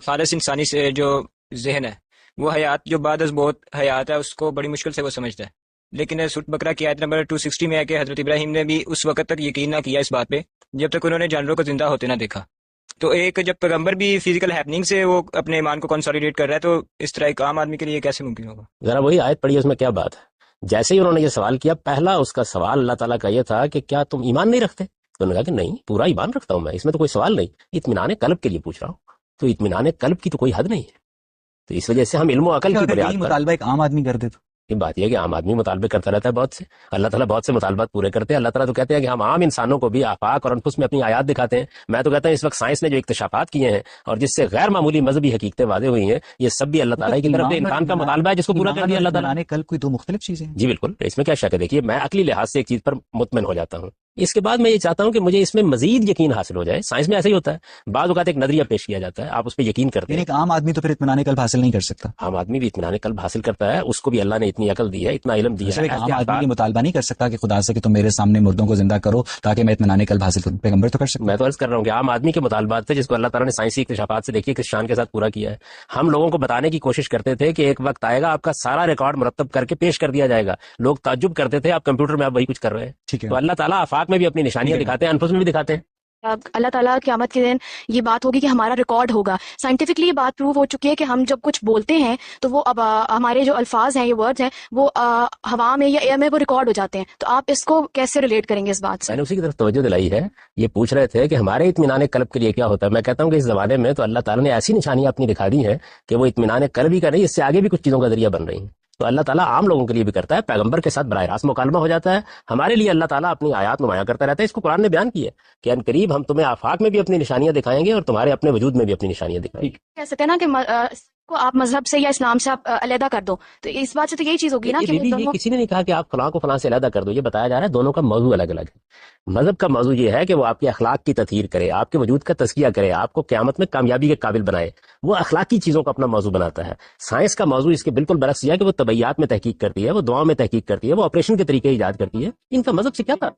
خالص انسانی سے جو ذہن ہے وہ حیات جو بعد از بہت حیات ہے اس کو بڑی مشکل سے وہ سمجھتا ہے. لیکن سورۃ بقرہ کی آیت نمبر 260 میں ہے کہ حضرت ابراہیم نے بھی اس وقت تک یقین نہ کیا اس بات پہ جب تک انہوں نے جانوروں کو زندہ ہوتے نہ دیکھا. تو ایک جب پیغمبر بھی فزیکل ہیپننگ سے وہ اپنے ایمان کو کنسولیڈیٹ کر رہا ہے تو اس طرح ایک عام آدمی کے لیے کیسے ممکن ہوگا؟ ذرا وہی آیت پڑھی، اس میں کیا بات ہے؟ جیسے ہی انہوں نے یہ سوال کیا، پہلا اس کا سوال اللہ تعالیٰ کا یہ تھا کہ کیا تم ایمان نہیں رکھتے؟ تو انہوں نے کہا کہ نہیں، پورا ایمان رکھتا ہوں میں، اس میں تو کوئی سوال نہیں، اطمینان قلب کے لیے پوچھ رہا ہوں. تو اطمینان قلب کی تو کوئی حد نہیں ہے. تو اس وجہ سے ہم علم و عقل کی بنیاد پر مطالبہ ایک عام آدمی کر دے تو یہ بات یہ ہے کہ عام آدمی مطالبے کرتا رہتا ہے بہت سے. اللہ تعالیٰ بہت سے مطالبات پورے کرتے ہیں. اللہ تعالیٰ تو کہتے ہیں کہ ہم عام انسانوں کو بھی آفاق اور انفس میں اپنی آیات دکھاتے ہیں. میں تو کہتا ہوں اس وقت سائنس نے جو اکتشافات کیے ہیں اور جس سے غیر معمولی مذہبی حقیقتیں واضح ہوئی ہیں، یہ سب بھی اللہ تعالیٰ کی طرف سے انسان کا مطالبہ ہے جس کو پورا کر دیا اللہ تعالیٰ نے. کل کوئی دو مختلف چیزیں ہیں. جی بالکل، اس میں کیا شک ہے؟ دیکھیے میں عقلی لحاظ سے ایک چیز پر مطمئن ہو جاتا ہوں، اس کے بعد میں یہ چاہتا ہوں کہ مجھے اس میں مزید یقین حاصل ہو جائے. سائنس میں ایسا ہی ہوتا ہے، بعض اوقات ایک نظریہ پیش کیا جاتا ہے، آپ اس پہ یقین کرتے ہیں. ایک عام آدمی تو پھر اطمینان قلب حاصل نہیں کر سکتا. عام آدمی بھی اطمینان قلب حاصل کرتا ہے، اس کو بھی اللہ نے اتنی عقل دی ہے، اتنا علم دیا ہے. ایک عام آدمی یہ مطالبہ نہیں کر سکتا کہ خدا سے کہ تم میرے سامنے مردوں کو زندہ کرو تاکہ میں اطمینان قلب حاصل کروں. پیغمبر تو کر سکتا. میں تو عرض کر رہا ہوں کہ عام آدمی کے مطالبات تھے جس کو اللہ تعالیٰ نے سائنسی اکتشافات سے دیکھیے کس شان کے ساتھ پورا کیا ہے. ہم لوگوں کو بتانے کی کوشش کرتے تھے کہ ایک وقت آئے گا آپ کا سارا ریکارڈ مرتب کر کے پیش کر دیا جائے گا. لوگ تعجب کرتے تھے آپ کمپیوٹر میں آپ وہی کچھ کر رہے ہیں. ٹھیک ہے. تو اللہ تعالیٰ آفاق میں بھی اپنی نشانیاں دکھاتے ہیں، انفس میں بھی دکھاتے ہیں. اللہ تعالیٰ قیامت کے دن یہ بات ہوگی کہ ہمارا ریکارڈ ہوگا. سائنٹیفکلی یہ بات پروو ہو چکی ہے کہ ہم جب کچھ بولتے ہیں تو وہ اب ہمارے جو الفاظ ہیں، یہ ورڈز ہیں، وہ ہوا میں یا ایئر میں وہ ریکارڈ ہو جاتے ہیں. تو آپ اس کو کیسے ریلیٹ کریں گے اس بات سے؟ میں نے اسی کی طرف توجہ دلائی ہے. یہ پوچھ رہے تھے کہ ہمارے اطمینان قلب کے لیے کیا ہوتا ہے. میں کہتا ہوں کہ اس زمانے میں تو اللہ تعالیٰ نے ایسی نشانیاں اپنی دکھا دی ہیں کہ وہ اطمینان قلب ہی کا نہیں، اس سے آگے بھی کچھ چیزوں کا ذریعہ بن رہی ہیں. تو اللہ تعالیٰ عام لوگوں کے لیے بھی کرتا ہے، پیغمبر کے ساتھ براہ راست مکالمہ ہو جاتا ہے. ہمارے لیے اللہ تعالیٰ اپنی آیات نمایاں کرتا رہتا ہے. اس کو قرآن نے بیان کیا ہے کہ ان قریب ہم تمہیں آفاق میں بھی اپنی نشانیاں دکھائیں گے اور تمہارے اپنے وجود میں بھی اپنی نشانیاں دکھائیں گے. کہہ سکتے ہیں نا کہ کو آپ مذہب سے یا اسلام سے آپ علیحدہ کر دو، تو اس بات سے تو یہی چیز ہوگی نا کہ یہ کسی نے نہیں کہا کہ آپ فلاں کو فلاں سے علیحدہ کر دو. یہ بتایا جا رہا ہے دونوں کا موضوع الگ الگ ہے. مذہب کا موضوع یہ ہے کہ وہ آپ کے اخلاق کی تطہیر کرے، آپ کے وجود کا تزکیہ کرے، آپ کو قیامت میں کامیابی کے قابل بنائے. وہ اخلاقی چیزوں کو اپنا موضوع بناتا ہے. سائنس کا موضوع اس کے بالکل برعکس یہ ہے کہ وہ طبیعیات میں تحقیق کرتی ہے، وہ دعاؤں میں تحقیق کرتی ہے، وہ آپریشن کے طریقے ایجاد کرتی ہے. ان کا مذہب سے کیا تھا؟